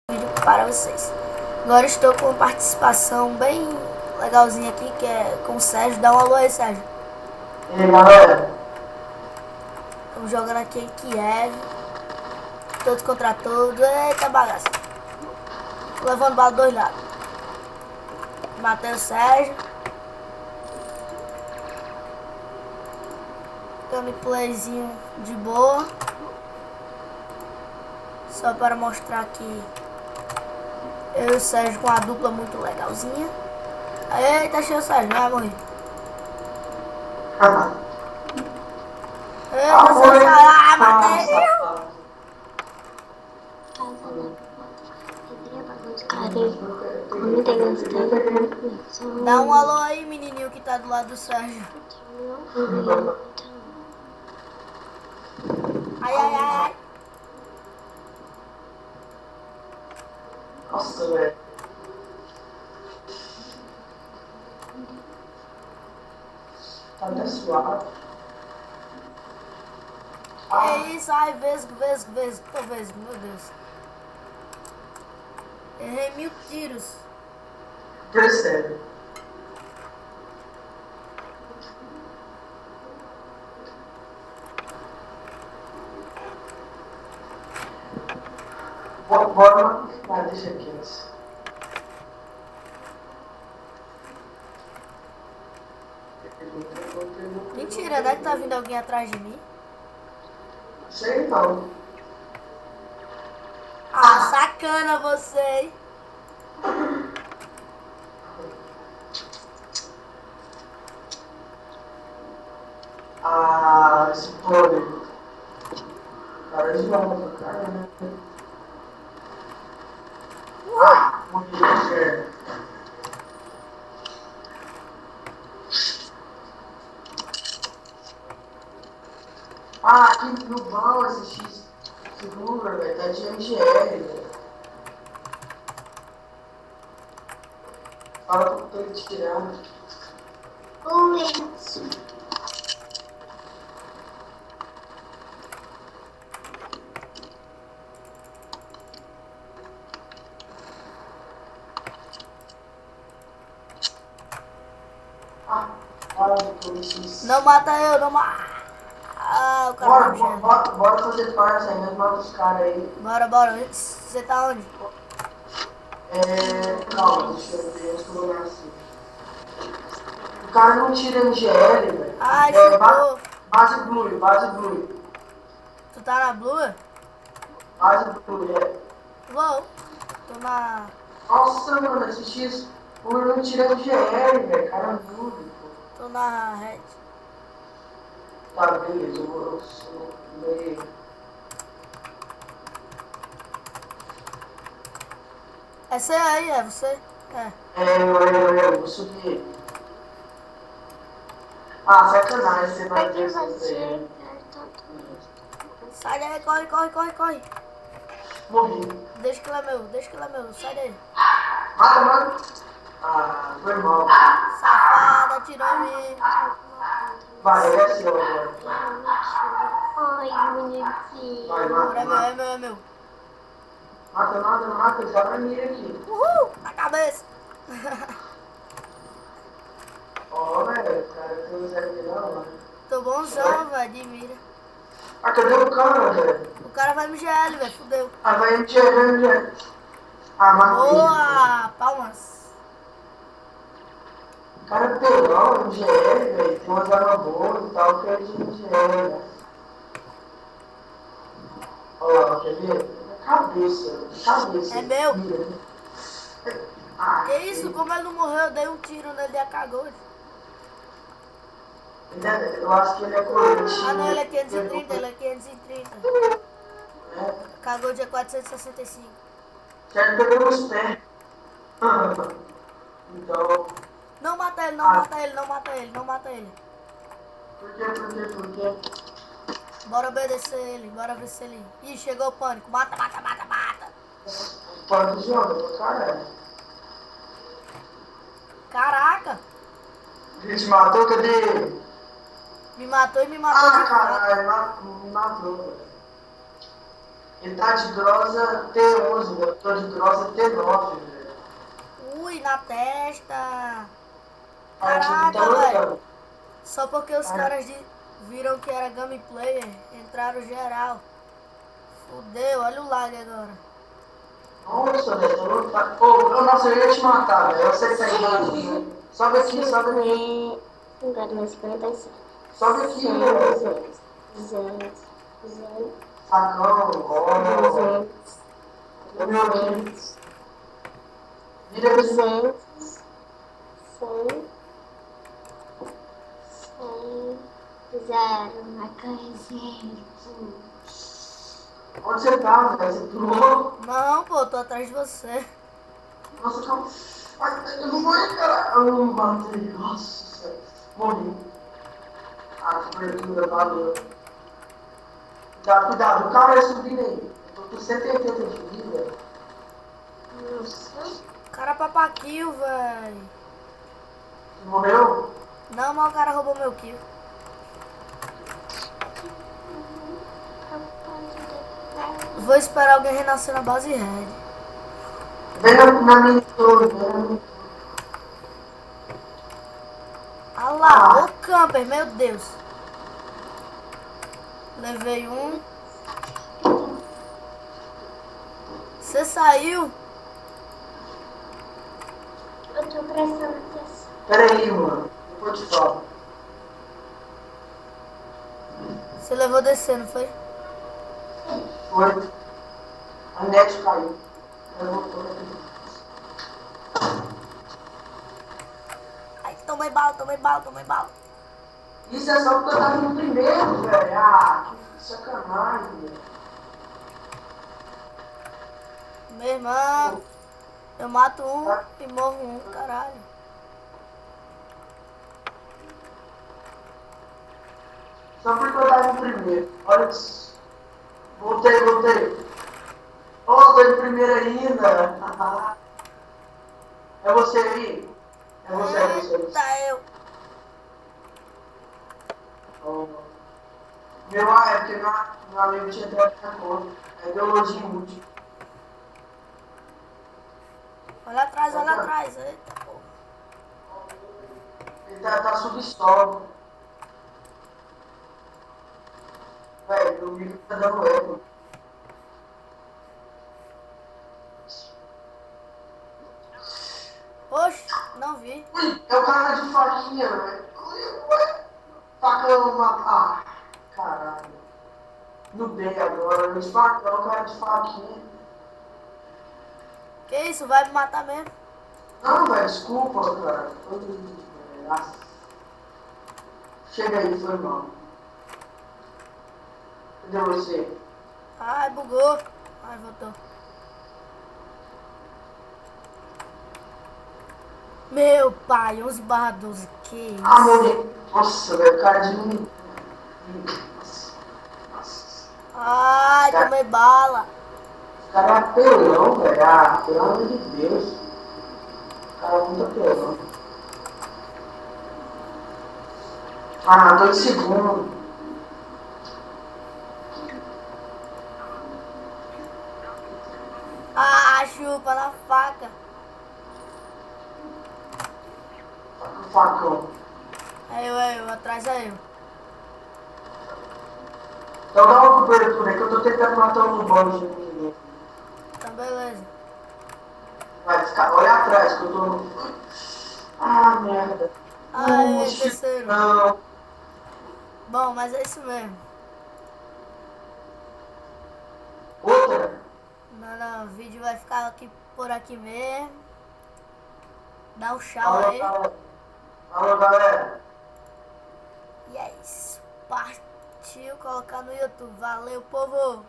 Vídeo para vocês. Agora estou com uma participação bem legalzinha aqui, que é com o Sérgio. Dá um alô aí, Sérgio. E aí, galera? Estamos jogando aqui em Kiev. Todos contra todos. Eita bagaça. Tô levando bala dos dois lados. Matei o Sérgio. Gameplayzinho de boa. Só para mostrar que eu e o Sérgio com a dupla muito legalzinha. Eita, achei o Sérgio, vai morrer. Eita, Sérgio, matei. Dá um alô aí, menininho que tá do lado do Sérgio. Ai, ai, ai. Nossa, velho. Tá até suave. É isso, ai, vesgo, meu Deus. Errei 1000 tiros. Percebe. Bora. Ah, deixa aqui antes. Mentira, né? Que tá vindo alguém atrás de mim. Sei não. Ah, sacana você, hein? Ah, esse pobre. Cara, eles vão matar, cara, né? Ah, morri, sério. Ah, aqui no bal esse X segura, velho, tá de MGL, velho. Fala que eu tô tirando. Não mata eu, não mata. Ah, o cara Bora fazer farsa aí, nós mata os caras aí. Bora. Você tá onde? Calma, deixa eu ver onde que eu vou nascer. O cara não tira MGL, velho. Ai, chutou. Base blue. Tu tá na blue? Base blue, é. Vou. Tô na... Nossa, mano, esse X não tira MGL, velho. Cara burro, pô. Tô na red. Tá, beleza, eu vou ler. É você aí, é você? É. Eu vou subir. Ah, sacanagem, você vai ver isso. Sai daí, corre. Morri. Deixa que ele é meu, sai daí. Mata. Ah, foi mal. Safada, atirou em mim. Vai, ele é seu agora. Ai, bonitinho. Vai, Agora mata. é meu. Mata, joga a mira aqui. Uhul, na cabeça. Ó, velho, o cara tem um zero milhão, mano. Tô bonzão, velho, de mira. Ah, cadê o cara, velho? O cara vai MGL, velho, fudeu. Ah, vai MGL. Ah, matei. Boa, palmas. O cara pegou o MGL, velho. Tem umas armas boas e tal, que é de MGL, velho. Olha lá, quer ver? Cabeça. É meu. Mira. Ah, Que isso, como ele não morreu, eu dei um tiro nele e cagou. Eu acho que ele é corrente. Ah não, ele é 530. Cagou dia 465. Já pegou nos pés. Então. Não mata ele. Por quê? Bora obedecer ele, bora ver se ele... Ih, chegou o pânico. Mata. Pode jogar, caralho. Caraca. Ele te matou, cadê ele? Me matou e me matou de fato. Caralho, me matou, velho. Ele tá de grosa T11, velho. Eu tô de grosa T9, velho. Ui, na testa. Aqui não tá Caraca, velho. lutando. Só porque os caras viram que era gameplay, entraram geral. Fudeu, olha o lag agora. Nossa, velho, tô lutando. Ô, nossa, eu ia te matar, velho. Eu sei que tá embaixo. Sobe aqui, sobe aqui. Agora mais 47. Sobe aqui, velho. 200. Facão, ó. 200. Vira aqui. 200. 100. 0 na gente. Onde você tá, velho? Você pulou? Não, pô, tô atrás de você. Nossa, calma. Ai, eu não morri, cara. Eu não matei. Nossa, senhora. Morri. Ah, que abertura, valeu. Cuidado, o cara vai subindo aí. Eu tô com 180 de vida. Nossa. Cara papaquil, velho. Você morreu? Não, mas o cara roubou meu kill. Vou esperar alguém renascer na base red. Vem na minha torre, vem na minha. Ah lá, o camper, meu Deus. Levei um. Você saiu? Eu tô prestando atenção. Pera aí, mano. Depois eu te falo. Você levou descer, não foi? Foi. A net caiu. Eu voltou aqui. Ai, tomei bala, tomei bala, tomei bala. Isso é só porque eu tava no primeiro, velho. Ah, que sacanagem, velho. Meu irmão, eu mato um e morro um, caralho. Só porque eu tava no primeiro. Olha isso. Voltei. Oh, tô em primeiro ainda. É você aí? É você. Eita, eu. Oh. É porque meu amigo tinha entrado na conta. É ideologia inútil. Olha atrás. Eita, porra. Ele tá subsolo. Velho, meu micro tá dando eco. Oxe, não vi. Ui, é o cara de faquinha, velho. Facão, ah, caralho. No B agora, no facão, o cara de faquinha. Que isso, vai me matar mesmo? Não, velho, desculpa, cara. Nossa. Chega aí, foi mal. Cadê você? Ai, bugou. Ai, voltou. Meu pai, 11/12, que isso? Ah, morri. Nossa, velho, cara de mim. Nossa. Ai, tomei bala. Esse cara é apelão, velho. Ah, pelo amor de Deus. O cara é muito apelão. Ah, 2 segundos. Ah, chupa na faca. Tá com facão. Eu, atrás é eu. Então dá uma cobertura aí que eu tô tentando matar um banjo aqui. Então, beleza. Vai ficar, olha atrás que eu tô. Ah, merda. Ai, terceiro. Não. Bom, mas é isso mesmo. Outra? Não, o vídeo vai ficar aqui por aqui mesmo. Dá um tchau aí. Alô, galera. E é isso. Partiu colocar no YouTube. Valeu, povo.